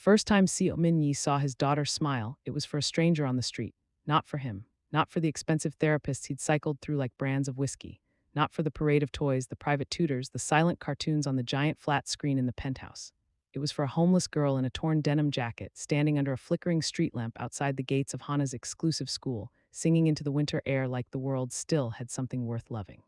first time Seo Min-yi saw his daughter smile, it was for a stranger on the street. Not for him. Not for the expensive therapists he'd cycled through like brands of whiskey. Not for the parade of toys, the private tutors, the silent cartoons on the giant flat screen in the penthouse. It was for a homeless girl in a torn denim jacket, standing under a flickering street lamp outside the gates of Hana's exclusive school, singing into the winter air like the world still had something worth loving.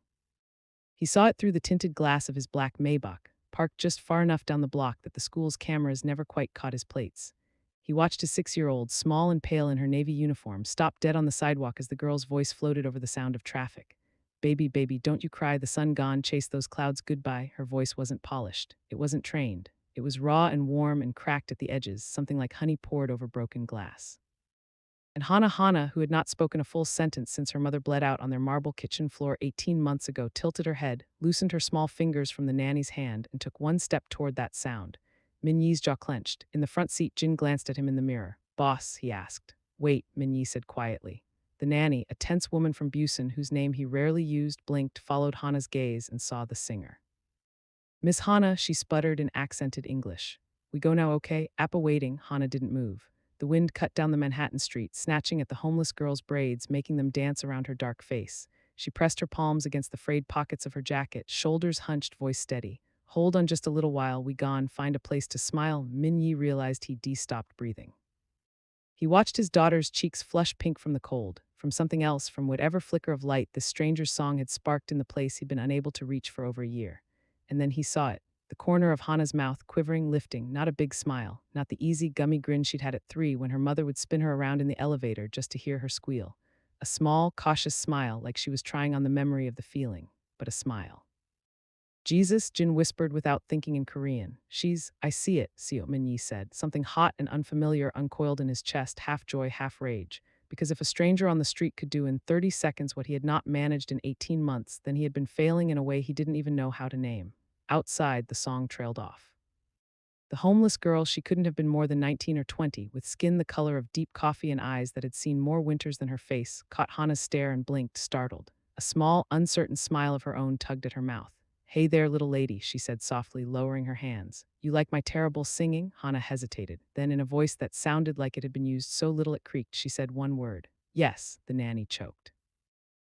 He saw it through the tinted glass of his black Maybach, parked just far enough down the block that the school's cameras never quite caught his plates. He watched his 6-year-old, small and pale in her navy uniform, stop dead on the sidewalk as the girl's voice floated over the sound of traffic. Baby, baby, don't you cry, the sun gone, chase those clouds goodbye. Her voice wasn't polished. It wasn't trained. It was raw and warm and cracked at the edges, something like honey poured over broken glass. And Hana, who had not spoken a full sentence since her mother bled out on their marble kitchen floor 18 months ago, tilted her head, loosened her small fingers from the nanny's hand, and took one step toward that sound. Min-yi's jaw clenched. In the front seat, Jin glanced at him in the mirror. "Boss," he asked. "Wait," Min-yi said quietly. The nanny, a tense woman from Busan whose name he rarely used, blinked, followed Hana's gaze, and saw the singer. "Miss Hana," she sputtered in accented English. "We go now, okay?" Appa waiting, Hana didn't move. The wind cut down the Manhattan street, snatching at the homeless girl's braids, making them dance around her dark face. She pressed her palms against the frayed pockets of her jacket, shoulders hunched, voice steady. "Hold on just a little while, we gone, find a place to smile." Min-yi realized he stopped breathing. He watched his daughter's cheeks flush pink from the cold, from something else, from whatever flicker of light this stranger's song had sparked in the place he'd been unable to reach for over a year. And then he saw it. The corner of Hana's mouth quivering, lifting, not a big smile, not the easy, gummy grin she'd had at 3 when her mother would spin her around in the elevator just to hear her squeal. A small, cautious smile, like she was trying on the memory of the feeling, but a smile. "Jesus," Jin whispered without thinking in Korean. I see it," Seo Min-yi said. Something hot and unfamiliar uncoiled in his chest, half joy, half rage. Because if a stranger on the street could do in 30 seconds what he had not managed in 18 months, then he had been failing in a way he didn't even know how to name. Outside, the song trailed off. The homeless girl, she couldn't have been more than 19 or 20, with skin the color of deep coffee and eyes that had seen more winters than her face, caught Hana's stare and blinked, startled. A small, uncertain smile of her own tugged at her mouth. "Hey there, little lady," she said softly, lowering her hands. "You like my terrible singing?" Hana hesitated. Then, in a voice that sounded like it had been used so little it creaked, she said one word. "Yes," the nanny choked.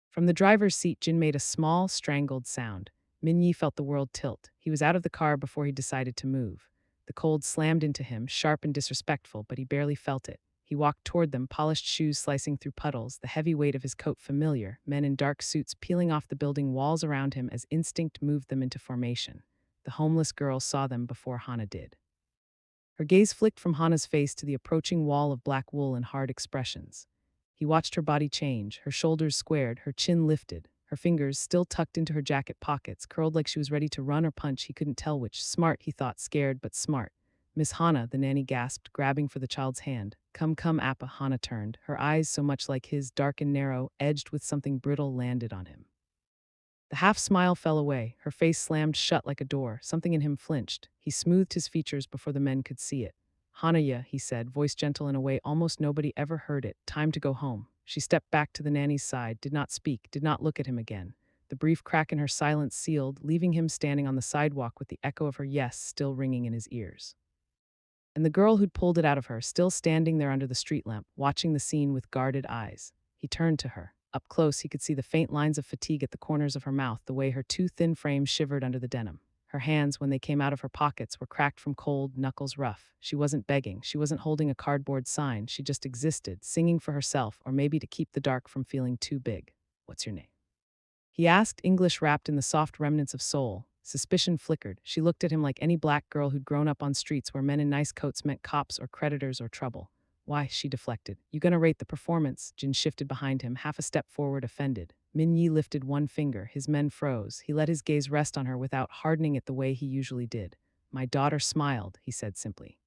From the driver's seat, Jin made a small, strangled sound. Min-yi felt the world tilt. He was out of the car before he decided to move. The cold slammed into him, sharp and disrespectful, but he barely felt it. He walked toward them, polished shoes slicing through puddles, the heavy weight of his coat familiar, men in dark suits peeling off the building walls around him as instinct moved them into formation. The homeless girl saw them before Hana did. Her gaze flicked from Hana's face to the approaching wall of black wool and hard expressions. He watched her body change, her shoulders squared, her chin lifted, her fingers, still tucked into her jacket pockets, curled like she was ready to run or punch, he couldn't tell which. Smart, he thought, scared but smart. "Miss Hana," the nanny gasped, grabbing for the child's hand. Come, Appa." Hana turned. Her eyes, so much like his, dark and narrow, edged with something brittle, landed on him. The half-smile fell away. Her face slammed shut like a door. Something in him flinched. He smoothed his features before the men could see it. "Hanaya," he said, voice gentle in a way almost nobody ever heard it. "Time to go home." She stepped back to the nanny's side, did not speak, did not look at him again. The brief crack in her silence sealed, leaving him standing on the sidewalk with the echo of her yes still ringing in his ears. And the girl who'd pulled it out of her, still standing there under the street lamp, watching the scene with guarded eyes. He turned to her. Up close, he could see the faint lines of fatigue at the corners of her mouth, the way her two thin frames shivered under the denim. Her hands, when they came out of her pockets, were cracked from cold, knuckles rough. She wasn't begging, she wasn't holding a cardboard sign, she just existed, singing for herself, or maybe to keep the dark from feeling too big. "What's your name?" He asked, English wrapped in the soft remnants of soul. Suspicion flickered. She looked at him like any black girl who'd grown up on streets where men in nice coats meant cops or creditors or trouble. "Why," she deflected. "You gonna rate the performance?" Jin shifted behind him, half a step forward, offended. Min-yi lifted one finger. His men froze. He let his gaze rest on her without hardening it the way he usually did. "My daughter smiled," he said simply.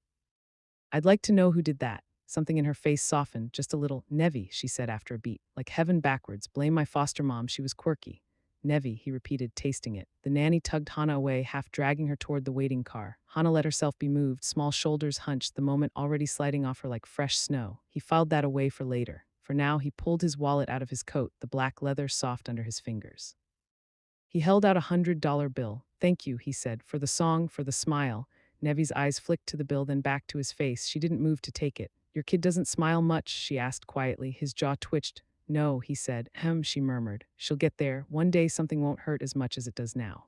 "I'd like to know who did that." Something in her face softened, just a little. "Nevi," she said after a beat. "Like heaven backwards. Blame my foster mom, she was quirky." "Nevi," he repeated, tasting it. The nanny tugged Hana away, half dragging her toward the waiting car. Hana let herself be moved, small shoulders hunched, the moment already sliding off her like fresh snow. He filed that away for later. For now, he pulled his wallet out of his coat, the black leather soft under his fingers. He held out a $100 bill. "Thank you," he said, "for the song, for the smile." Nevi's eyes flicked to the bill, then back to his face. She didn't move to take it. Your kid doesn't smile much, she asked quietly. His jaw twitched. No, he said. She murmured. She'll get there. One day something won't hurt as much as it does now.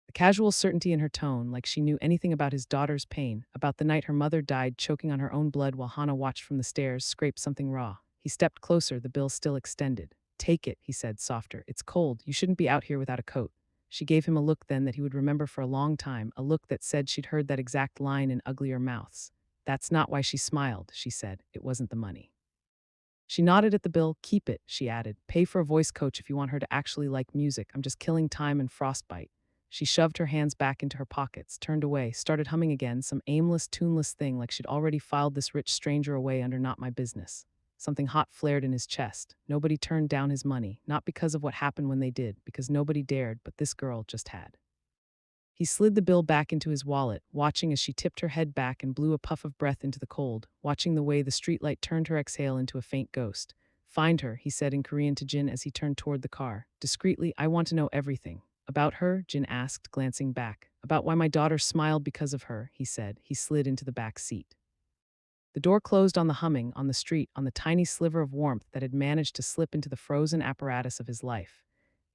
The casual certainty in her tone, like she knew anything about his daughter's pain, about the night her mother died choking on her own blood while Hana watched from the stairs, scraped something raw. He stepped closer, the bill still extended. Take it, he said, softer. It's cold. You shouldn't be out here without a coat. She gave him a look then that he would remember for a long time, a look that said she'd heard that exact line in uglier mouths. That's not why she smiled, she said. It wasn't the money. She nodded at the bill. Keep it, she added. Pay for a voice coach if you want her to actually like music. I'm just killing time and frostbite. She shoved her hands back into her pockets, turned away, started humming again, some aimless, tuneless thing like she'd already filed this rich stranger away under Not My Business. Something hot flared in his chest. Nobody turned down his money, not because of what happened when they did, because nobody dared, but this girl just had. He slid the bill back into his wallet, watching as she tipped her head back and blew a puff of breath into the cold, watching the way the streetlight turned her exhale into a faint ghost. Find her, he said in Korean to Jin as he turned toward the car. Discreetly, I want to know everything. About her? Jin asked, glancing back. About why my daughter smiled because of her, he said. He slid into the back seat. The door closed on the humming, on the street, on the tiny sliver of warmth that had managed to slip into the frozen apparatus of his life.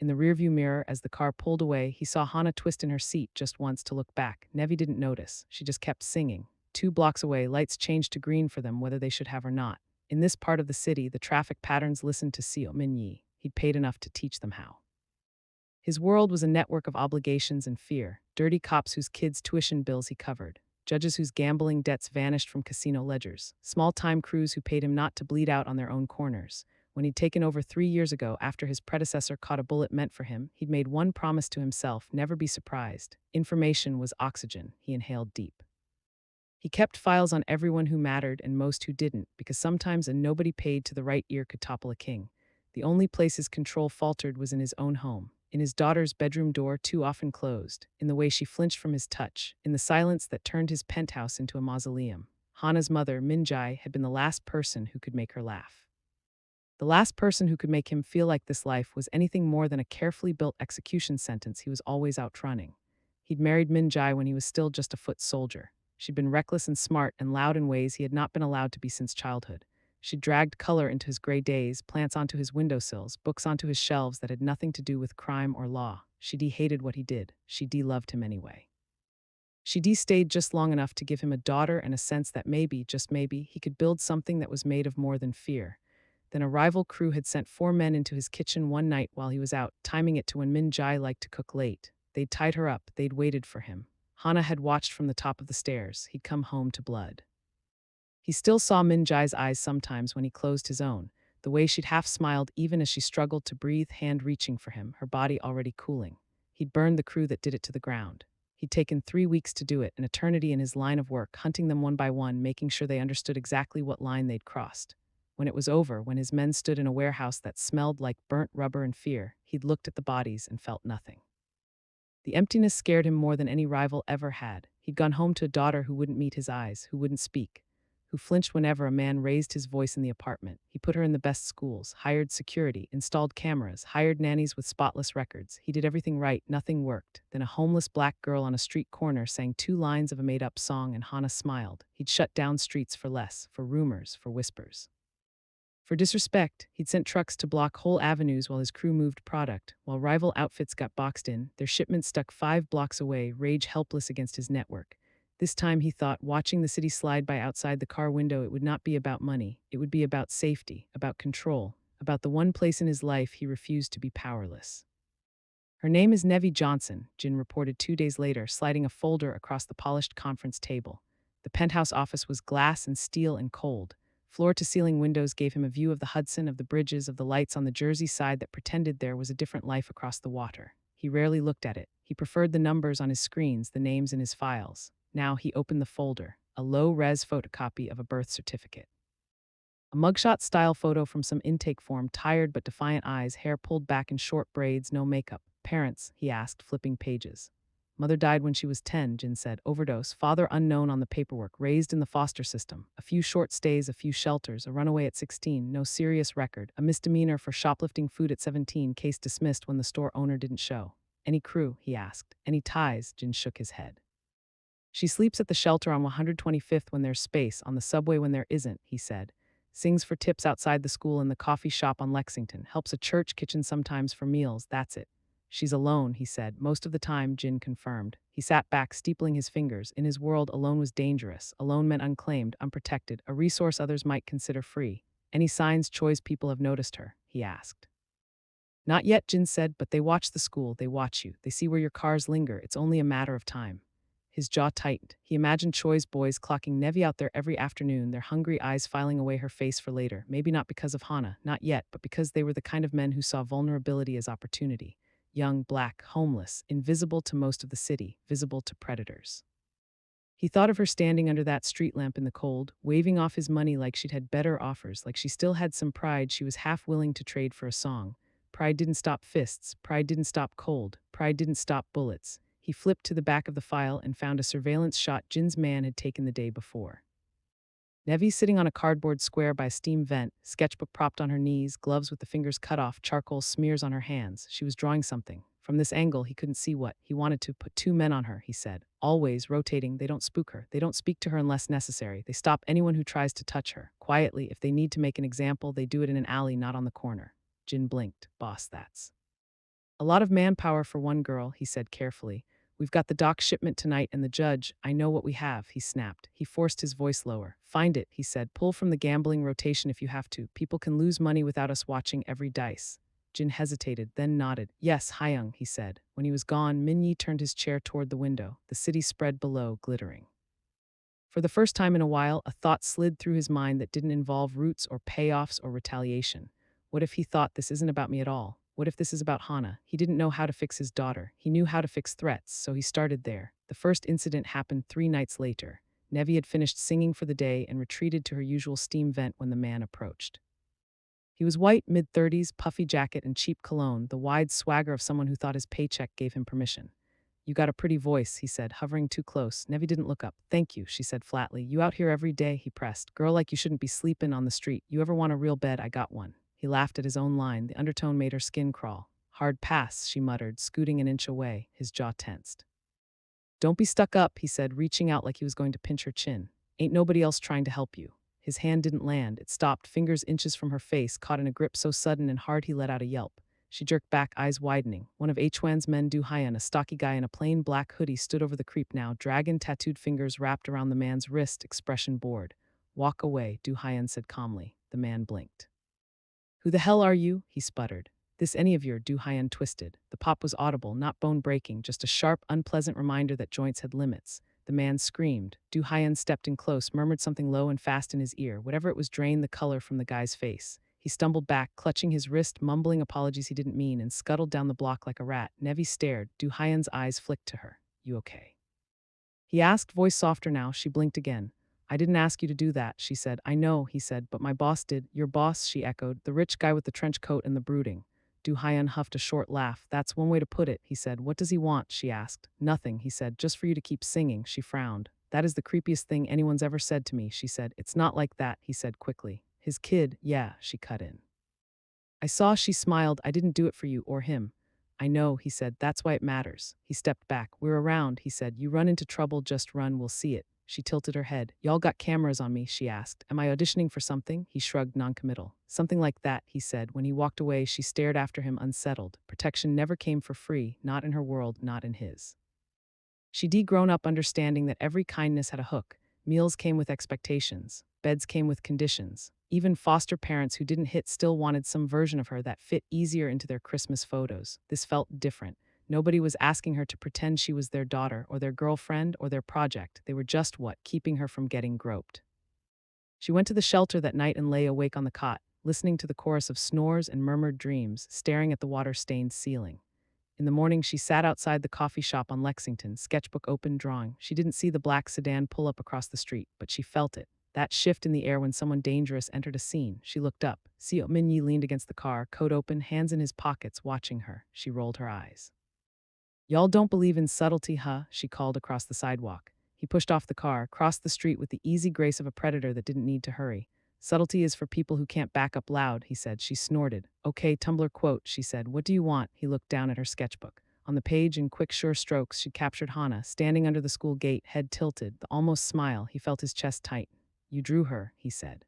In the rearview mirror, as the car pulled away, he saw Hana twist in her seat just once to look back. Nevi didn't notice. She just kept singing. 2 blocks away, lights changed to green for them whether they should have or not. In this part of the city, the traffic patterns listened to Seo Min-yi. He'd paid enough to teach them how. His world was a network of obligations and fear. Dirty cops whose kids' tuition bills he covered. Judges whose gambling debts vanished from casino ledgers. Small-time crews who paid him not to bleed out on their own corners. When he'd taken over 3 years ago after his predecessor caught a bullet meant for him, he'd made one promise to himself, never be surprised. Information was oxygen. He inhaled deep. He kept files on everyone who mattered and most who didn't, because sometimes a nobody paid to the right ear could topple a king. The only place his control faltered was in his own home, in his daughter's bedroom door too often closed, in the way she flinched from his touch, in the silence that turned his penthouse into a mausoleum. Hana's mother, Min-jae, had been the last person who could make her laugh. The last person who could make him feel like this life was anything more than a carefully built execution sentence he was always outrunning. He'd married Min-jae when he was still just a foot soldier. She'd been reckless and smart and loud in ways he had not been allowed to be since childhood. She'd dragged color into his gray days, plants onto his windowsills, books onto his shelves that had nothing to do with crime or law. She de-hated what he did. She de-loved him anyway. She de-stayed just long enough to give him a daughter and a sense that maybe, just maybe, he could build something that was made of more than fear. Then a rival crew had sent 4 men into his kitchen one night while he was out, timing it to when Min-jae liked to cook late. They'd tied her up. They'd waited for him. Hana had watched from the top of the stairs. He'd come home to blood. He still saw Min-jae's eyes sometimes when he closed his own, the way she'd half-smiled even as she struggled to breathe, hand reaching for him, her body already cooling. He'd burned the crew that did it to the ground. He'd taken 3 weeks to do it, an eternity in his line of work, hunting them one by one, making sure they understood exactly what line they'd crossed. When it was over, when his men stood in a warehouse that smelled like burnt rubber and fear, he'd looked at the bodies and felt nothing. The emptiness scared him more than any rival ever had. He'd gone home to a daughter who wouldn't meet his eyes, who wouldn't speak, who flinched whenever a man raised his voice in the apartment. He put her in the best schools, hired security, installed cameras, hired nannies with spotless records. He did everything right, nothing worked. Then a homeless black girl on a street corner sang 2 lines of a made-up song and Hana smiled. He'd shut down streets for less, for rumors, for whispers. For disrespect, he'd sent trucks to block whole avenues while his crew moved product. While rival outfits got boxed in, their shipments stuck 5 blocks away, rage helpless against his network. This time, he thought, watching the city slide by outside the car window, it would not be about money. It would be about safety, about control, about the one place in his life he refused to be powerless. Her name is Nevi Johnson, Jin reported 2 days later, sliding a folder across the polished conference table. The penthouse office was glass and steel and cold. Floor-to-ceiling windows gave him a view of the Hudson, of the bridges, of the lights on the Jersey side that pretended there was a different life across the water. He rarely looked at it. He preferred the numbers on his screens, the names in his files. Now he opened the folder, a low-res photocopy of a birth certificate. A mugshot-style photo from some intake form, tired but defiant eyes, hair pulled back in short braids, no makeup. Parents, he asked, flipping pages. Mother died when she was 10, Jin said. Overdose. Father unknown on the paperwork. Raised in the foster system. A few short stays, a few shelters. A runaway at 16. No serious record. A misdemeanor for shoplifting food at 17. Case dismissed when the store owner didn't show. Any crew? He asked. Any ties? Jin shook his head. She sleeps at the shelter on 125th when there's space, on the subway when there isn't, he said. Sings for tips outside the school in the coffee shop on Lexington. Helps a church kitchen sometimes for meals, that's it. She's alone, he said. Most of the time, Jin confirmed. He sat back, steepling his fingers. In his world, alone was dangerous. Alone meant unclaimed, unprotected, a resource others might consider free. Any signs Choi's people have noticed her? He asked. Not yet, Jin said, but they watch the school, they watch you. They see where your cars linger. It's only a matter of time. His jaw tightened. He imagined Choi's boys clocking Nevi out there every afternoon, their hungry eyes filing away her face for later. Maybe not because of Hana, not yet, but because they were the kind of men who saw vulnerability as opportunity. Young, black, homeless, invisible to most of the city, visible to predators. He thought of her standing under that street lamp in the cold, waving off his money like she'd had better offers, like she still had some pride she was half willing to trade for a song. Pride didn't stop fists, pride didn't stop cold, pride didn't stop bullets. He flipped to the back of the file and found a surveillance shot Jin's man had taken the day before. Nevi sitting on a cardboard square by a steam vent, sketchbook propped on her knees, gloves with the fingers cut off, charcoal smears on her hands. She was drawing something. From this angle, he couldn't see what. He wanted to put two men on her, he said. Always, rotating, they don't spook her. They don't speak to her unless necessary. They stop anyone who tries to touch her. Quietly, if they need to make an example, they do it in an alley, not on the corner. Jin blinked. Boss, that's a lot of manpower for one girl, he said carefully. We've got the dock shipment tonight and the judge. I know what we have, he snapped. He forced his voice lower. Find it, he said. Pull from the gambling rotation if you have to. People can lose money without us watching every dice. Jin hesitated, then nodded. Yes, Hyung, he said. When he was gone, Minyi turned his chair toward the window. The city spread below, glittering. For the first time in a while, a thought slid through his mind that didn't involve roots or payoffs or retaliation. What if he thought this isn't about me at all? What if this is about Hana? He didn't know how to fix his daughter. He knew how to fix threats, so he started there. The first incident happened 3 nights later. Nevi had finished singing for the day and retreated to her usual steam vent when the man approached. He was white, mid-30s, puffy jacket and cheap cologne, the wide swagger of someone who thought his paycheck gave him permission. You got a pretty voice, he said, hovering too close. Nevi didn't look up. Thank you, she said flatly. You out here every day, he pressed. Girl like you shouldn't be sleeping on the street. You ever want a real bed? I got one. He laughed at his own line. The undertone made her skin crawl. Hard pass, she muttered, scooting an inch away. His jaw tensed. Don't be stuck up, he said, reaching out like he was going to pinch her chin. Ain't nobody else trying to help you. His hand didn't land. It stopped, fingers inches from her face, caught in a grip so sudden and hard he let out a yelp. She jerked back, eyes widening. One of Hwan's men, Du Hyun, a stocky guy in a plain black hoodie, stood over the creep now, dragon-tattooed fingers wrapped around the man's wrist, expression bored. Walk away, Du Hyun said calmly. The man blinked. Who the hell are you? He sputtered. This any of your, Du Hyun twisted. The pop was audible, not bone-breaking, just a sharp, unpleasant reminder that joints had limits. The man screamed. Du Hyun stepped in close, murmured something low and fast in his ear. Whatever it was drained the color from the guy's face. He stumbled back, clutching his wrist, mumbling apologies he didn't mean, and scuttled down the block like a rat. Nevi stared. Du Hyun's eyes flicked to her. You okay? He asked, voice softer now. She blinked again. I didn't ask you to do that, she said. I know, he said, but my boss did. Your boss, she echoed. The rich guy with the trench coat and the brooding. Du Hyun huffed a short laugh. That's one way to put it, he said. What does he want? She asked. Nothing, he said. Just for you to keep singing. She frowned. That is the creepiest thing anyone's ever said to me, she said. It's not like that, he said quickly. His kid, yeah, she cut in. I saw, she smiled. I didn't do it for you or him. I know, he said. That's why it matters. He stepped back. We're around, he said. You run into trouble, just run. We'll see it. She tilted her head. Y'all got cameras on me, she asked. Am I auditioning for something? He shrugged, noncommittal. Something like that, he said. When he walked away, she stared after him, unsettled. Protection never came for free, not in her world, not in his. She'd grown up understanding that every kindness had a hook. Meals came with expectations. Beds came with conditions. Even foster parents who didn't hit still wanted some version of her that fit easier into their Christmas photos. This felt different. Nobody was asking her to pretend she was their daughter or their girlfriend or their project. They were just keeping her from getting groped. She went to the shelter that night and lay awake on the cot, listening to the chorus of snores and murmured dreams, staring at the water-stained ceiling. In the morning, she sat outside the coffee shop on Lexington, sketchbook open, drawing. She didn't see the black sedan pull up across the street, but she felt it. That shift in the air when someone dangerous entered a scene. She looked up. Seo Minyi leaned against the car, coat open, hands in his pockets, watching her. She rolled her eyes. Y'all don't believe in subtlety, huh? She called across the sidewalk. He pushed off the car, crossed the street with the easy grace of a predator that didn't need to hurry. Subtlety is for people who can't back up loud, he said. She snorted. Okay, Tumblr quote, she said. What do you want? He looked down at her sketchbook. On the page, in quick, sure strokes, she'd captured Hana, standing under the school gate, head tilted, the almost smile. He felt his chest tight. You drew her, he said.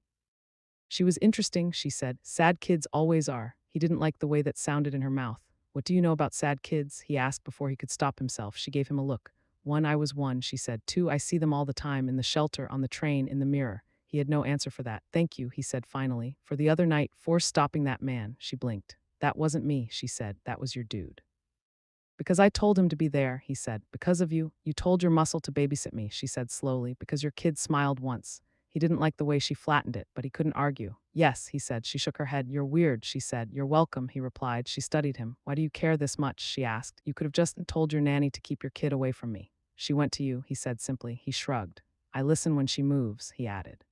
She was interesting, she said. Sad kids always are. He didn't like the way that sounded in her mouth. What do you know about sad kids? He asked before he could stop himself. She gave him a look. One, I was one, she said. Two, I see them all the time, in the shelter, on the train, in the mirror. He had no answer for that. Thank you, he said finally. For the other night, for stopping that man, she blinked. That wasn't me, she said. That was your dude. Because I told him to be there, he said. Because of you, you told your muscle to babysit me, she said slowly. Because your kid smiled once. He didn't like the way she flattened it, but he couldn't argue. Yes, he said. She shook her head. You're weird, she said. You're welcome, he replied. She studied him. Why do you care this much, she asked. You could have just told your nanny to keep your kid away from me. She went to you, he said simply. He shrugged. I listen when she moves, he added.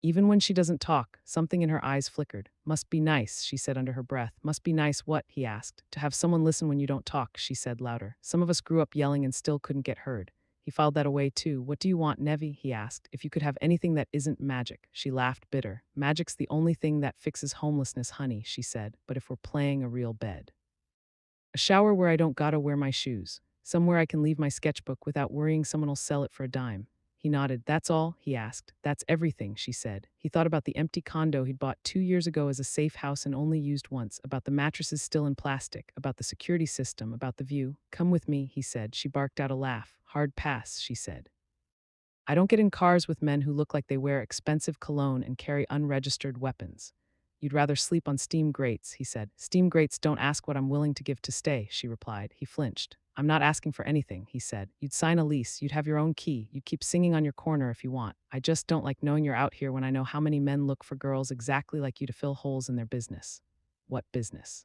Even when she doesn't talk, something in her eyes flickered. Must be nice, she said under her breath. Must be nice what? He asked. To have someone listen when you don't talk, she said louder. Some of us grew up yelling and still couldn't get heard. He filed that away too. What do you want, Nevi? He asked. If you could have anything that isn't magic. She laughed bitter. Magic's the only thing that fixes homelessness, honey, she said. But if we're playing a real bed. A shower where I don't gotta wear my shoes. Somewhere I can leave my sketchbook without worrying someone will sell it for a dime. He nodded. That's all? He asked. That's everything, she said. He thought about the empty condo he'd bought 2 years ago as a safe house and only used once, about the mattresses still in plastic, about the security system, about the view. Come with me, he said. She barked out a laugh. Hard pass, she said. I don't get in cars with men who look like they wear expensive cologne and carry unregistered weapons. You'd rather sleep on steam grates, he said. Steam grates don't ask what I'm willing to give to stay, she replied. He flinched. I'm not asking for anything, he said. You'd sign a lease, you'd have your own key, you'd keep singing on your corner if you want. I just don't like knowing you're out here when I know how many men look for girls exactly like you to fill holes in their business. What business?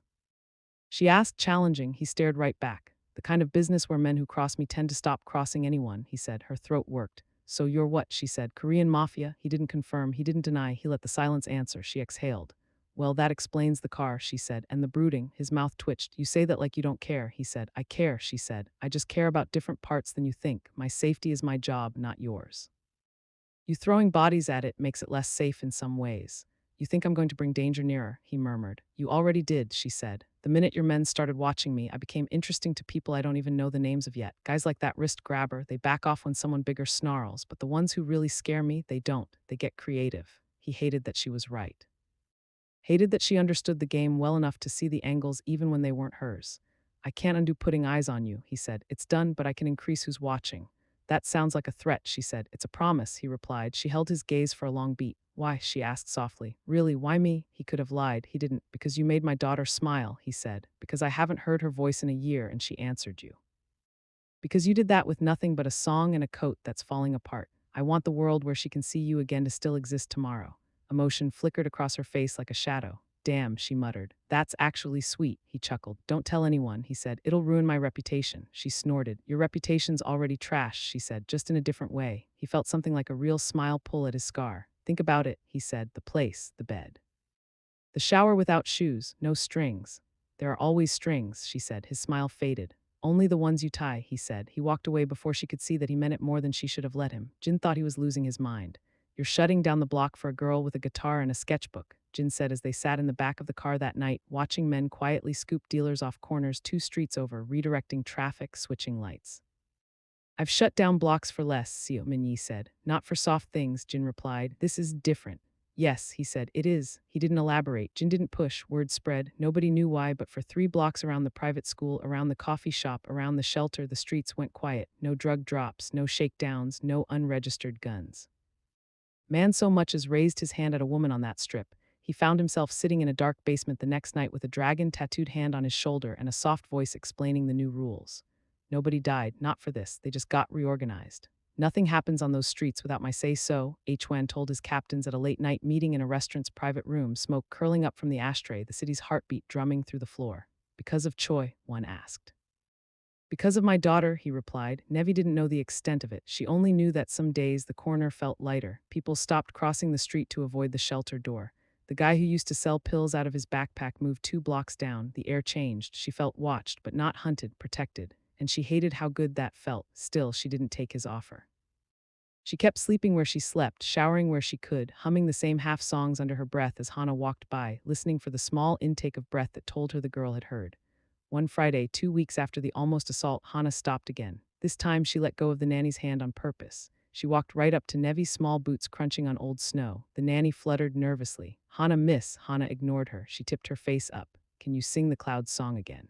She asked, challenging. He stared right back. The kind of business where men who cross me tend to stop crossing anyone, he said. Her throat worked. So you're what? She said. Korean Mafia? He didn't confirm, he didn't deny, he let the silence answer. She exhaled. Well, that explains the car, she said, and the brooding. His mouth twitched. You say that like you don't care, he said. I care, she said. I just care about different parts than you think. My safety is my job, not yours. You throwing bodies at it makes it less safe in some ways. You think I'm going to bring danger nearer, he murmured. You already did, she said. The minute your men started watching me, I became interesting to people I don't even know the names of yet. Guys like that wrist grabber, they back off when someone bigger snarls, but the ones who really scare me, they don't. They get creative. He hated that she was right. Hated that she understood the game well enough to see the angles even when they weren't hers. I can't undo putting eyes on you, he said. It's done, but I can increase who's watching. That sounds like a threat, she said. It's a promise, he replied. She held his gaze for a long beat. Why? She asked softly. Really, why me? He could have lied. He didn't. Because you made my daughter smile, he said. Because I haven't heard her voice in a year and she answered you. Because you did that with nothing but a song and a coat that's falling apart. I want the world where she can see you again to still exist tomorrow. Emotion flickered across her face like a shadow. Damn, she muttered. That's actually sweet, he chuckled. Don't tell anyone, he said. It'll ruin my reputation. She snorted. Your reputation's already trash, she said, just in a different way. He felt something like a real smile pull at his scar. Think about it, he said. The place, the bed. The shower without shoes, no strings. There are always strings, she said. His smile faded. Only the ones you tie, he said. He walked away before she could see that he meant it more than she should have let him. Jin thought he was losing his mind. You're shutting down the block for a girl with a guitar and a sketchbook, Jin said as they sat in the back of the car that night, watching men quietly scoop dealers off corners 2 streets over, redirecting traffic, switching lights. I've shut down blocks for less, Seo Minyi said. Not for soft things, Jin replied. This is different. Yes, he said, it is. He didn't elaborate. Jin didn't push. Word spread. Nobody knew why, but for 3 blocks around the private school, around the coffee shop, around the shelter, the streets went quiet. No drug drops, no shakedowns, no unregistered guns. Man so much as raised his hand at a woman on that strip. He found himself sitting in a dark basement the next night with a dragon-tattooed hand on his shoulder and a soft voice explaining the new rules. Nobody died, not for this. They just got reorganized. Nothing happens on those streets without my say-so, Hwan told his captains at a late-night meeting in a restaurant's private room, smoke curling up from the ashtray, the city's heartbeat drumming through the floor. Because of Choi, one asked. Because of my daughter, he replied. Nevi didn't know the extent of it. She only knew that some days the corner felt lighter. People stopped crossing the street to avoid the shelter door. The guy who used to sell pills out of his backpack moved 2 blocks down. The air changed. She felt watched, but not hunted, protected. And she hated how good that felt. Still, she didn't take his offer. She kept sleeping where she slept, showering where she could, humming the same half songs under her breath as Hana walked by, listening for the small intake of breath that told her the girl had heard. One Friday, 2 weeks after the almost assault, Hana stopped again. This time she let go of the nanny's hand on purpose. She walked right up to Nevi's small boots crunching on old snow. The nanny fluttered nervously. Hana, miss. Hana ignored her. She tipped her face up. Can you sing the cloud's song again?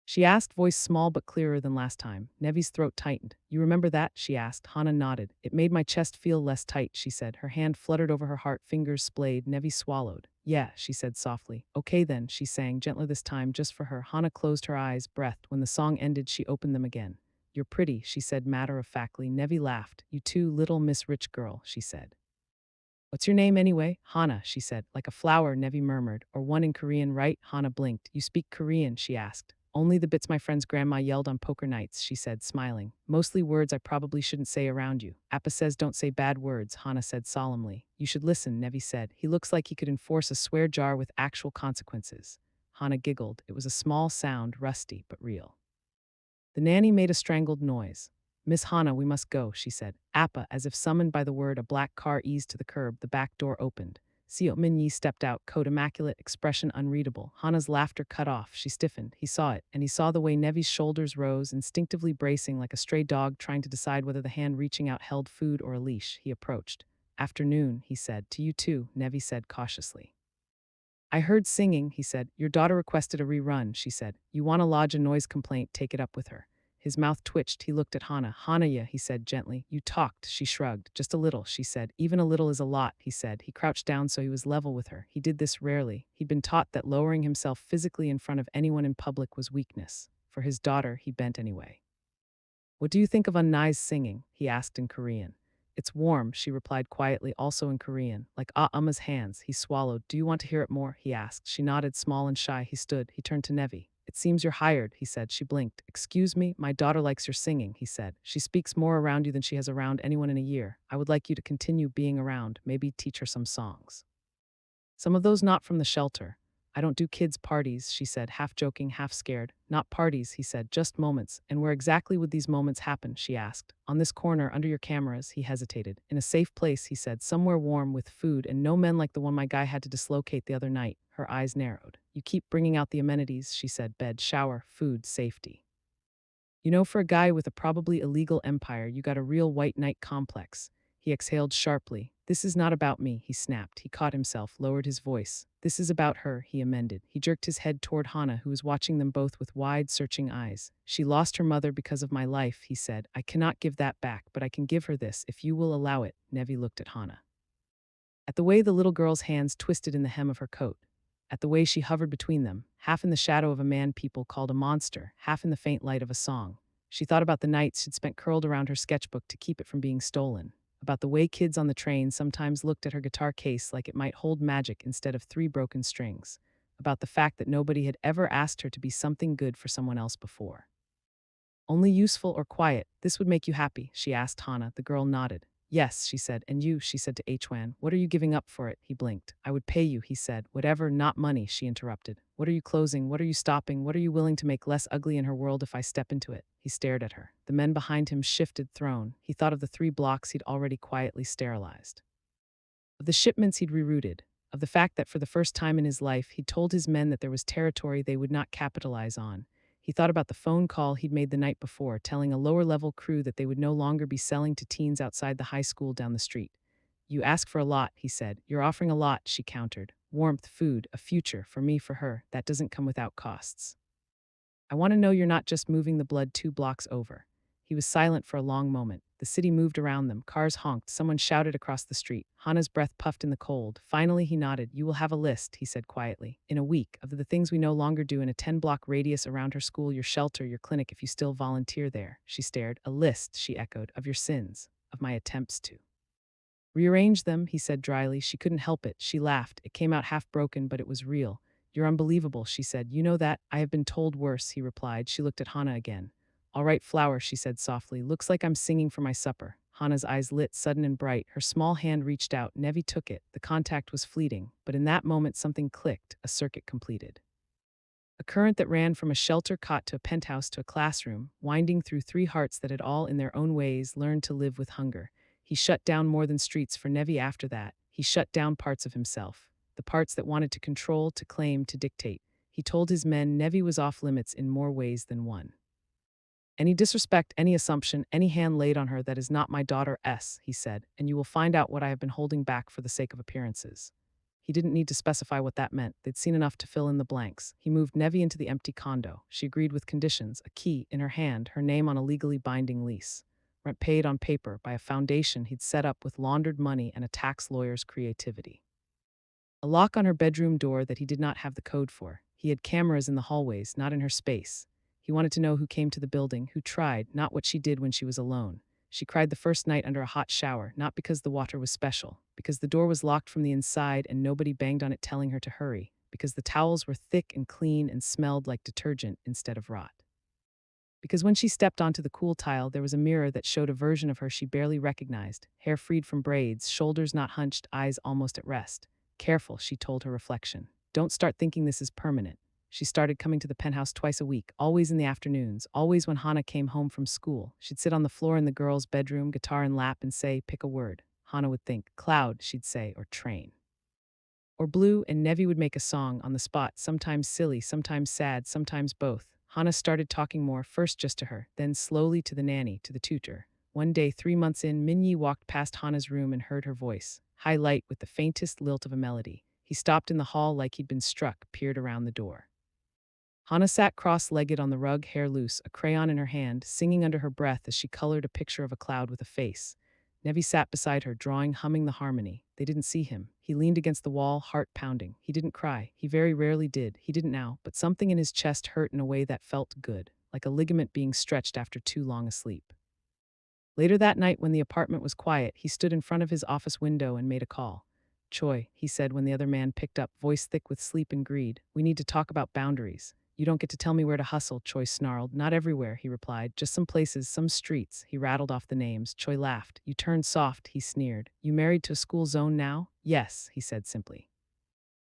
She asked, voice small but clearer than last time. Nevi's throat tightened. You remember that? She asked. Hana nodded. It made my chest feel less tight, she said. Her hand fluttered over her heart, fingers splayed. Nevi swallowed. Yeah, she said softly. Okay then, she sang, gentler this time, just for her. Hana closed her eyes, breathed. When the song ended, she opened them again. You're pretty, she said matter-of-factly. Nevi laughed. You too, little Miss Rich Girl, she said. What's your name anyway? Hana, she said. Like a flower, Nevi murmured. Or one in Korean, right? Hana blinked. You speak Korean, she asked. Only the bits my friend's grandma yelled on poker nights, she said, smiling. Mostly words I probably shouldn't say around you. Appa says don't say bad words, Hana said solemnly. You should listen, Nevi said. He looks like he could enforce a swear jar with actual consequences. Hana giggled. It was a small sound, rusty but real. The nanny made a strangled noise. Miss Hana, we must go, she said. Appa, as if summoned by the word, a black car eased to the curb. The back door opened. Seo Min-yi stepped out, coat immaculate, expression unreadable. Hana's laughter cut off. She stiffened. He saw it, and he saw the way Nevi's shoulders rose, instinctively bracing like a stray dog trying to decide whether the hand reaching out held food or a leash. He approached. Afternoon, he said. To you too, Nevi said cautiously. I heard singing, he said. Your daughter requested a rerun, she said. You want to lodge a noise complaint, take it up with her. His mouth twitched. He looked at Hana. Hanaya, he said gently. You talked, she shrugged. Just a little, she said. Even a little is a lot, he said. He crouched down so he was level with her. He did this rarely. He'd been taught that lowering himself physically in front of anyone in public was weakness. For his daughter, he bent anyway. What do you think of Unnai's singing? He asked in Korean. It's warm, she replied quietly, also in Korean. Like Amma's hands, he swallowed. Do you want to hear it more? He asked. She nodded, small and shy. He stood. He turned to Nevi. It seems you're hired, he said. She blinked. Excuse me, my daughter likes your singing, he said. She speaks more around you than she has around anyone in a year. I would like you to continue being around, maybe teach her some songs. Some of those not from the shelter. I don't do kids' parties, she said, half joking, half scared. Not parties, he said, just moments. And where exactly would these moments happen, she asked. On this corner, under your cameras, he hesitated. In a safe place, he said, somewhere warm with food and no men like the one my guy had to dislocate the other night. Her eyes narrowed. You keep bringing out the amenities, she said, bed, shower, food, safety. You know, for a guy with a probably illegal empire, you got a real white knight complex. He exhaled sharply. This is not about me, he snapped. He caught himself, lowered his voice. This is about her, he amended. He jerked his head toward Hana, who was watching them both with wide, searching eyes. She lost her mother because of my life, he said. I cannot give that back, but I can give her this, if you will allow it. Nevi looked at Hana. At the way the little girl's hands twisted in the hem of her coat. At the way she hovered between them, half in the shadow of a man people called a monster, half in the faint light of a song. She thought about the nights she'd spent curled around her sketchbook to keep it from being stolen. About the way kids on the train sometimes looked at her guitar case like it might hold magic instead of 3 broken strings. About the fact that nobody had ever asked her to be something good for someone else before. Only useful or quiet, this would make you happy, she asked Hana. The girl nodded. Yes, she said. And you, she said to Hwan, what are you giving up for it? He blinked. I would pay you, he said. Whatever, not money, she interrupted. What are you closing? What are you stopping? What are you willing to make less ugly in her world if I step into it? He stared at her. The men behind him shifted thrown. He thought of the 3 blocks he'd already quietly sterilized. Of the shipments he'd rerouted. Of the fact that for the first time in his life, he'd told his men that there was territory they would not capitalize on. He thought about the phone call he'd made the night before, telling a lower-level crew that they would no longer be selling to teens outside the high school down the street. You ask for a lot, he said. You're offering a lot, she countered. Warmth, food, a future, for me, for her. That doesn't come without costs. I want to know you're not just moving the blood 2 blocks over. He was silent for a long moment. The city moved around them. Cars honked. Someone shouted across the street. Hana's breath puffed in the cold. Finally, he nodded. You will have a list, he said quietly, in a week, of the things we no longer do in a 10-block radius around her school, your shelter, your clinic, if you still volunteer there. She stared. A list, she echoed, of your sins, of my attempts to rearrange them, he said dryly. She couldn't help it. She laughed. It came out half broken, but it was real. You're unbelievable, she said. You know that? I have been told worse, he replied. She looked at Hana again. All right, flower, she said softly. Looks like I'm singing for my supper. Hana's eyes lit, sudden and bright. Her small hand reached out. Nevi took it. The contact was fleeting, but in that moment something clicked, a circuit completed. A current that ran from a shelter cot to a penthouse to a classroom, winding through 3 hearts that had all, in their own ways, learned to live with hunger. He shut down more than streets for Nevi after that. He shut down parts of himself. The parts that wanted to control, to claim, to dictate. He told his men Nevi was off limits in more ways than one. Any disrespect, any assumption, any hand laid on her that is not my daughter S, he said, and you will find out what I have been holding back for the sake of appearances. He didn't need to specify what that meant. They'd seen enough to fill in the blanks. He moved Nevi into the empty condo. She agreed with conditions, a key in her hand, her name on a legally binding lease. Rent paid on paper by a foundation he'd set up with laundered money and a tax lawyer's creativity. A lock on her bedroom door that he did not have the code for. He had cameras in the hallways, not in her space. He wanted to know who came to the building, who tried, not what she did when she was alone. She cried the first night under a hot shower, not because the water was special, because the door was locked from the inside and nobody banged on it telling her to hurry, because the towels were thick and clean and smelled like detergent instead of rot. Because when she stepped onto the cool tile, there was a mirror that showed a version of her she barely recognized, hair freed from braids, shoulders not hunched, eyes almost at rest. Careful, she told her reflection. Don't start thinking this is permanent. She started coming to the penthouse twice a week, always in the afternoons, always when Hannah came home from school. She'd sit on the floor in the girls' bedroom, guitar in lap, and say, pick a word. Hannah would think, cloud, she'd say, or train. Or blue, and Nevi would make a song on the spot, sometimes silly, sometimes sad, sometimes both. Hannah started talking more, first just to her, then slowly to the nanny, to the tutor. One day, 3 months in, Minyi walked past Hannah's room and heard her voice, high light with the faintest lilt of a melody. He stopped in the hall like he'd been struck, peered around the door. Hannah sat cross-legged on the rug, hair loose, a crayon in her hand, singing under her breath as she colored a picture of a cloud with a face. Nevi sat beside her, drawing, humming the harmony. They didn't see him. He leaned against the wall, heart pounding. He didn't cry. He very rarely did. He didn't now, but something in his chest hurt in a way that felt good, like a ligament being stretched after too long a sleep. Later that night, when the apartment was quiet, he stood in front of his office window and made a call. Choi, he said when the other man picked up, voice thick with sleep and greed. We need to talk about boundaries. You don't get to tell me where to hustle, Choi snarled. Not everywhere, he replied. Just some places, some streets. He rattled off the names. Choi laughed. You turned soft, he sneered. You married to a school zone now? Yes, he said simply.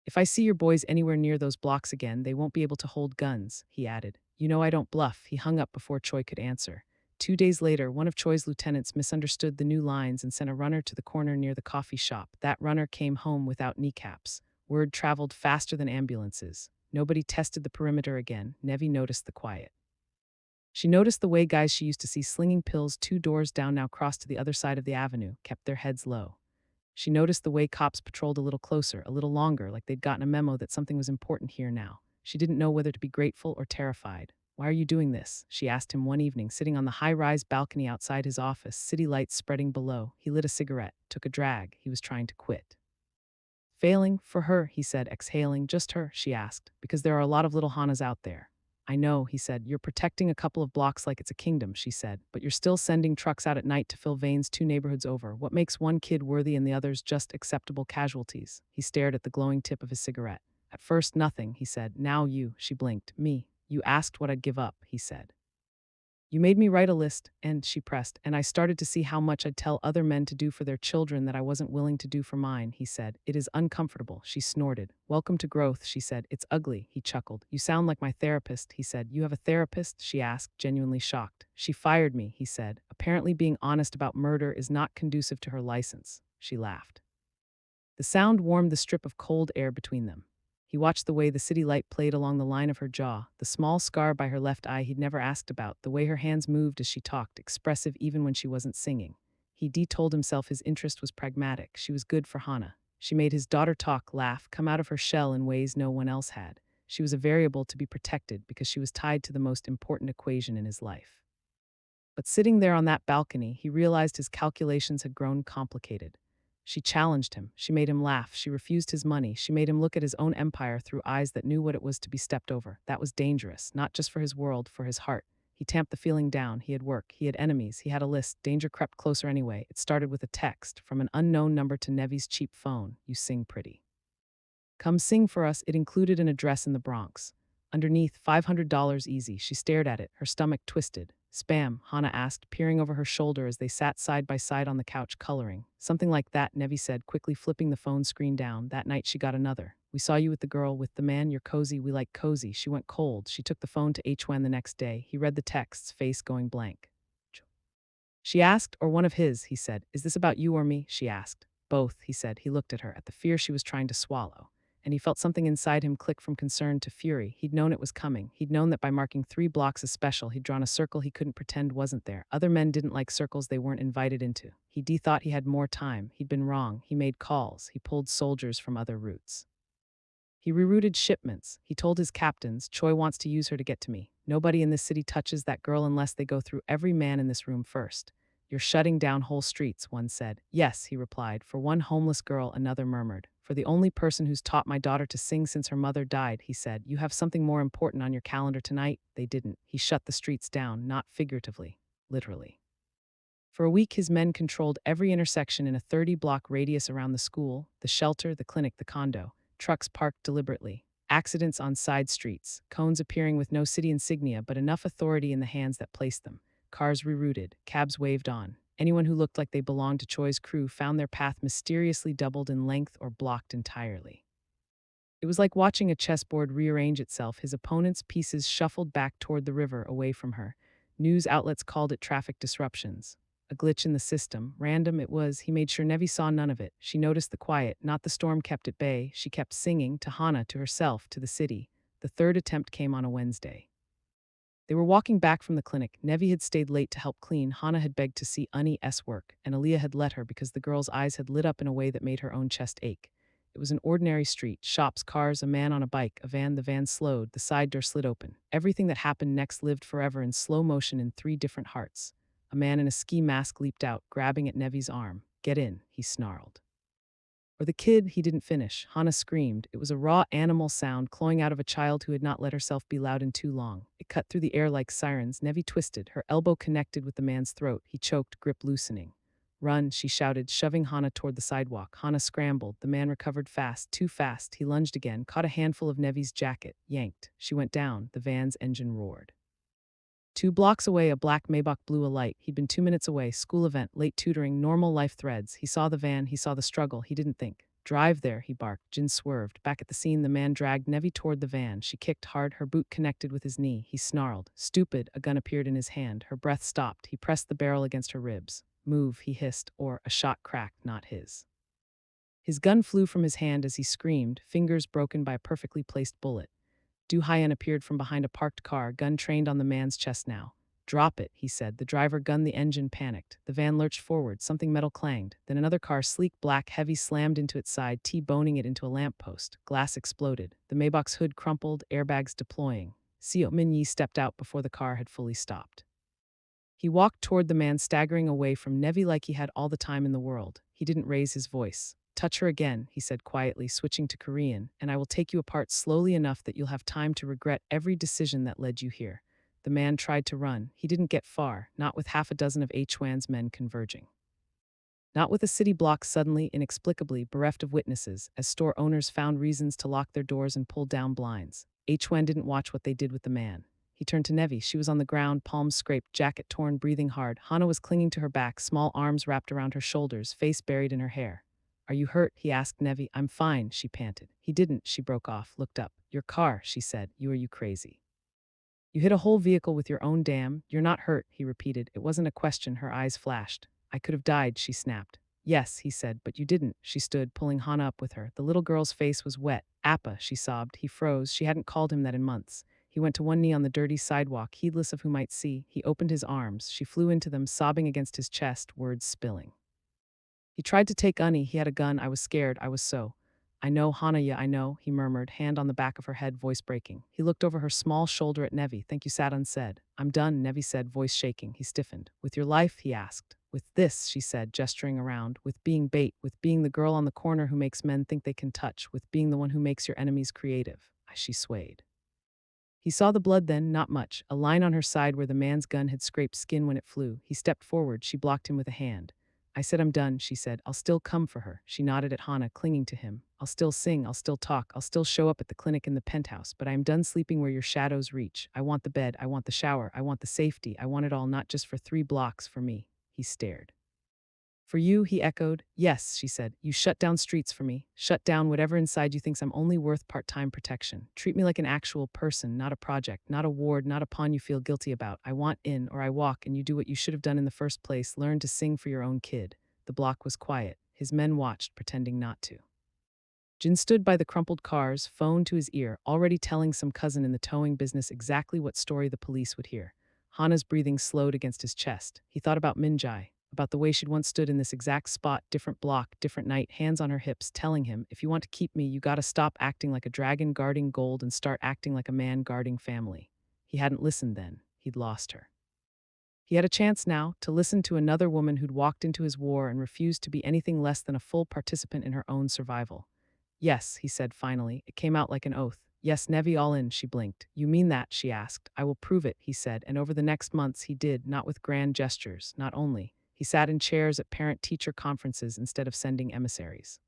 If I see your boys anywhere near those blocks again, they won't be able to hold guns, he added. You know I don't bluff. He hung up before Choi could answer. 2 days later, one of Choi's lieutenants misunderstood the new lines and sent a runner to the corner near the coffee shop. That runner came home without kneecaps. Word traveled faster than ambulances. Nobody tested the perimeter again. Nevi noticed the quiet. She noticed the way guys she used to see slinging pills 2 doors down now crossed to the other side of the avenue, kept their heads low. She noticed the way cops patrolled a little closer, a little longer, like they'd gotten a memo that something was important here now. She didn't know whether to be grateful or terrified. Why are you doing this? She asked him one evening, sitting on the high-rise balcony outside his office, city lights spreading below. He lit a cigarette, took a drag. He was trying to quit. Failing for her, he said, exhaling. Just her, she asked, because there are a lot of little Hanas out there. I know, he said. You're protecting a couple of blocks like it's a kingdom, she said, but you're still sending trucks out at night to fill veins 2 neighborhoods over. What makes one kid worthy and the others just acceptable casualties? He stared at the glowing tip of his cigarette. At first, nothing, he said. Now you, she blinked. Me. You asked what I'd give up, he said. You made me write a list, and she pressed, and I started to see how much I'd tell other men to do for their children that I wasn't willing to do for mine, he said. It is uncomfortable, she snorted. Welcome to growth, she said. It's ugly, he chuckled. You sound like my therapist, he said. You have a therapist? She asked, genuinely shocked. She fired me, he said. Apparently being honest about murder is not conducive to her license. She laughed. The sound warmed the strip of cold air between them. He watched the way the city light played along the line of her jaw, the small scar by her left eye he'd never asked about, the way her hands moved as she talked, expressive even when she wasn't singing. He told himself his interest was pragmatic. She was good for Hannah. She made his daughter talk, laugh, come out of her shell in ways no one else had. She was a variable to be protected because she was tied to the most important equation in his life. But sitting there on that balcony, he realized his calculations had grown complicated. She challenged him. She made him laugh. She refused his money. She made him look at his own empire through eyes that knew what it was to be stepped over. That was dangerous, not just for his world, for his heart. He tamped the feeling down. He had work. He had enemies. He had a list. Danger crept closer anyway. It started with a text from an unknown number to Nevi's cheap phone. You sing pretty. Come sing for us. It included an address in the Bronx. Underneath, $500 easy. She stared at it, her stomach twisted. Spam, Hannah asked, peering over her shoulder as they sat side by side on the couch coloring. Something like that, Nevi said, quickly flipping the phone screen down. That night she got another. We saw you with the girl, with the man, you're cozy, we like cozy. She went cold. She took the phone to Hwan the next day. He read the texts, face going blank. She asked, or one of his, he said. Is this about you or me? She asked. Both, he said. He looked at her, at the fear she was trying to swallow. and he felt something inside him click from concern to fury. He'd known it was coming. He'd known that by marking 3 blocks as special, he'd drawn a circle he couldn't pretend wasn't there. Other men didn't like circles they weren't invited into. He thought he had more time. He'd been wrong. He made calls. He pulled soldiers from other routes. He rerouted shipments. He told his captains, Choi wants to use her to get to me. Nobody in this city touches that girl unless they go through every man in this room first. You're shutting down whole streets, one said. Yes, he replied. For one homeless girl, another murmured. For the only person who's taught my daughter to sing since her mother died, he said. You have something more important on your calendar tonight? They didn't. He shut the streets down, not figuratively, literally. For a week, his men controlled every intersection in a 30-block radius around the school, the shelter, the clinic, the condo. Trucks parked deliberately. Accidents on side streets. Cones appearing with no city insignia, but enough authority in the hands that placed them. Cars rerouted. Cabs waved on. Anyone who looked like they belonged to Choi's crew found their path mysteriously doubled in length or blocked entirely. It was like watching a chessboard rearrange itself. His opponent's pieces shuffled back toward the river, away from her. News outlets called it traffic disruptions. A glitch in the system. Random it was. He made sure Nevi saw none of it. She noticed the quiet, not the storm kept at bay. She kept singing, to Hana, to herself, to the city. The third attempt came on a Wednesday. They were walking back from the clinic. Nevi had stayed late to help clean. Hana had begged to see Uni's work, and Aaliyah had let her because the girl's eyes had lit up in a way that made her own chest ache. It was an ordinary street. Shops, cars, a man on a bike, a van. The van slowed. The side door slid open. Everything that happened next lived forever in slow motion in 3 different hearts. A man in a ski mask leaped out, grabbing at Nevi's arm. Get in, he snarled. Or the kid, he didn't finish. Hana screamed. It was a raw animal sound clawing out of a child who had not let herself be loud in too long. It cut through the air like sirens. Nevi twisted, her elbow connected with the man's throat. He choked, grip loosening. Run, she shouted, shoving Hana toward the sidewalk. Hana scrambled. The man recovered fast, too fast. He lunged again, caught a handful of Nevi's jacket, yanked. She went down. The van's engine roared. 2 blocks away, a black Maybach blew a light. He'd been 2 minutes away. School event, late tutoring, normal life threads. He saw the van, he saw the struggle. He didn't think. Drive there, he barked. Jin swerved. Back at the scene, the man dragged Nevi toward the van. She kicked hard, her boot connected with his knee. He snarled. Stupid, a gun appeared in his hand. Her breath stopped. He pressed the barrel against her ribs. Move, he hissed, or a shot cracked, not his. His gun flew from his hand as he screamed, fingers broken by a perfectly placed bullet. Du Hyan appeared from behind a parked car, gun trained on the man's chest now. Drop it, he said. The driver gunned the engine, panicked. The van lurched forward, something metal clanged. Then another car, sleek, black, heavy, slammed into its side, T-boning it into a lamppost. Glass exploded. The Maybach's hood crumpled, airbags deploying. Seo Min-yi stepped out before the car had fully stopped. He walked toward the man, staggering away from Nevi like he had all the time in the world. He didn't raise his voice. Touch her again, he said quietly, switching to Korean, and I will take you apart slowly enough that you'll have time to regret every decision that led you here. The man tried to run. He didn't get far, not with half a dozen of Hwan's men converging. Not with a city block suddenly, inexplicably, bereft of witnesses, as store owners found reasons to lock their doors and pull down blinds. Hwan didn't watch what they did with the man. He turned to Nevi. She was on the ground, palms scraped, jacket torn, breathing hard. Hana was clinging to her back, small arms wrapped around her shoulders, face buried in her hair. Are you hurt? He asked Nevi. I'm fine, she panted. He didn't, she broke off, looked up. Your car, she said. Are you crazy? You hit a whole vehicle with your own damn. You're not hurt, he repeated. It wasn't a question, her eyes flashed. I could have died, she snapped. Yes, he said, but you didn't. She stood, pulling Hana up with her. The little girl's face was wet. Appa, she sobbed. He froze. She hadn't called him that in months. He went to one knee on the dirty sidewalk, heedless of who might see. He opened his arms. She flew into them, sobbing against his chest, words spilling. He tried to take Uni. He had a gun. I was scared. I was so. I know, Hana, yeah, I know, he murmured, hand on the back of her head, voice breaking. He looked over her small shoulder at Nevi. Thank you, sat unsaid. I'm done, Nevi said, voice shaking. He stiffened. With your life, he asked. With this, she said, gesturing around. With being bait, with being the girl on the corner who makes men think they can touch, with being the one who makes your enemies creative. She swayed. He saw the blood then, not much, a line on her side where the man's gun had scraped skin when it flew. He stepped forward. She blocked him with a hand. I said I'm done, she said. I'll still come for her. She nodded at Hana, clinging to him. I'll still sing, I'll still talk, I'll still show up at the clinic in the penthouse, but I am done sleeping where your shadows reach. I want the bed, I want the shower, I want the safety, I want it all, not just for 3 blocks, for me. He stared. For you, he echoed. Yes, she said. You shut down streets for me. Shut down whatever inside you thinks I'm only worth part-time protection. Treat me like an actual person, not a project, not a ward, not a pawn you feel guilty about. I want in, or I walk, and you do what you should have done in the first place, learn to sing for your own kid. The block was quiet. His men watched, pretending not to. Jin stood by the crumpled cars, phone to his ear, already telling some cousin in the towing business exactly what story the police would hear. Hana's breathing slowed against his chest. He thought about Minjai, about the way she'd once stood in this exact spot, different block, different night, hands on her hips, telling him, if you want to keep me, you gotta stop acting like a dragon guarding gold and start acting like a man guarding family. He hadn't listened then. He'd lost her. He had a chance now to listen to another woman who'd walked into his war and refused to be anything less than a full participant in her own survival. Yes, he said finally. It came out like an oath. Yes, Nevi, all in, she blinked. You mean that, she asked. I will prove it, he said, and over the next months he did, not with grand gestures, not only. He sat in chairs at parent-teacher conferences instead of sending emissaries.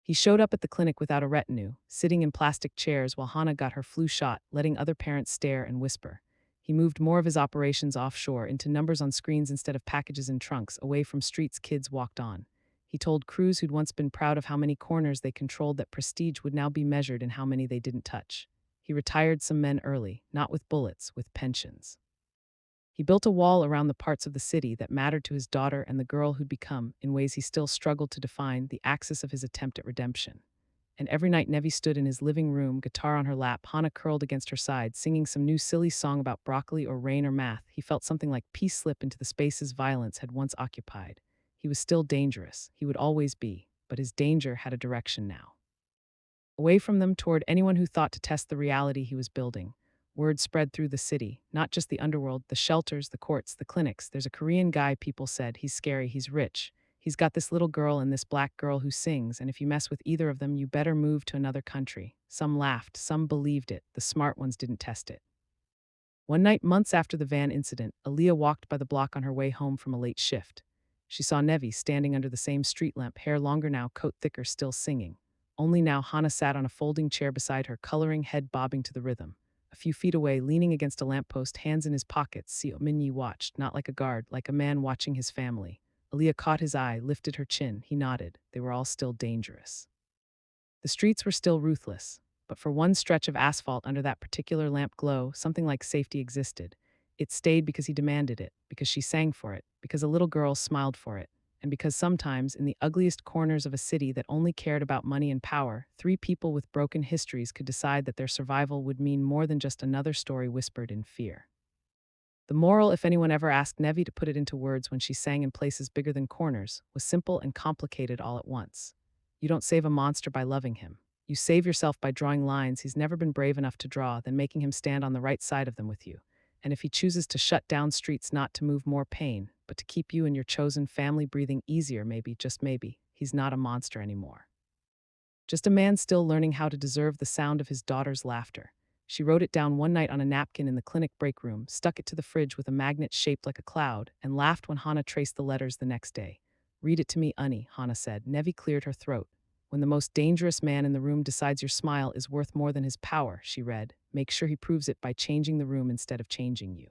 He showed up at the clinic without a retinue, sitting in plastic chairs while Hana got her flu shot, letting other parents stare and whisper. He moved more of his operations offshore into numbers on screens instead of packages in trunks, away from streets kids walked on. He told crews who'd once been proud of how many corners they controlled that prestige would now be measured in how many they didn't touch. He retired some men early, not with bullets, with pensions. He built a wall around the parts of the city that mattered to his daughter and the girl who'd become, in ways he still struggled to define, the axis of his attempt at redemption. And every night Nevi stood in his living room, guitar on her lap, Hana curled against her side, singing some new silly song about broccoli or rain or math. He felt something like peace slip into the spaces violence had once occupied. He was still dangerous. He would always be. But his danger had a direction now. Away from them, toward anyone who thought to test the reality he was building. Word spread through the city, not just the underworld, the shelters, the courts, the clinics. There's a Korean guy, people said. He's scary, he's rich. He's got this little girl and this black girl who sings, and if you mess with either of them, you better move to another country. Some laughed, some believed it. The smart ones didn't test it. One night, months after the van incident, Aaliyah walked by the block on her way home from a late shift. She saw Nevi standing under the same street lamp, hair longer now, coat thicker, still singing. Only now Hana sat on a folding chair beside her, coloring, head bobbing to the rhythm. A few feet away, leaning against a lamppost, hands in his pockets, Seo Minyi watched, not like a guard, like a man watching his family. Aaliyah caught his eye, lifted her chin. He nodded. They were all still dangerous. The streets were still ruthless, but for one stretch of asphalt under that particular lamp glow, something like safety existed. It stayed because he demanded it, because she sang for it, because a little girl smiled for it, and because sometimes, in the ugliest corners of a city that only cared about money and power, three people with broken histories could decide that their survival would mean more than just another story whispered in fear. The moral, if anyone ever asked Nevi to put it into words when she sang in places bigger than corners, was simple and complicated all at once. You don't save a monster by loving him. You save yourself by drawing lines he's never been brave enough to draw, then making him stand on the right side of them with you. And if he chooses to shut down streets not to move more pain, but to keep you and your chosen family breathing easier, maybe, just maybe, he's not a monster anymore. Just a man still learning how to deserve the sound of his daughter's laughter. She wrote it down one night on a napkin in the clinic break room, stuck it to the fridge with a magnet shaped like a cloud, and laughed when Hana traced the letters the next day. Read it to me, Unnie, Hana said. Nevi cleared her throat. When the most dangerous man in the room decides your smile is worth more than his power, she read, make sure he proves it by changing the room instead of changing you.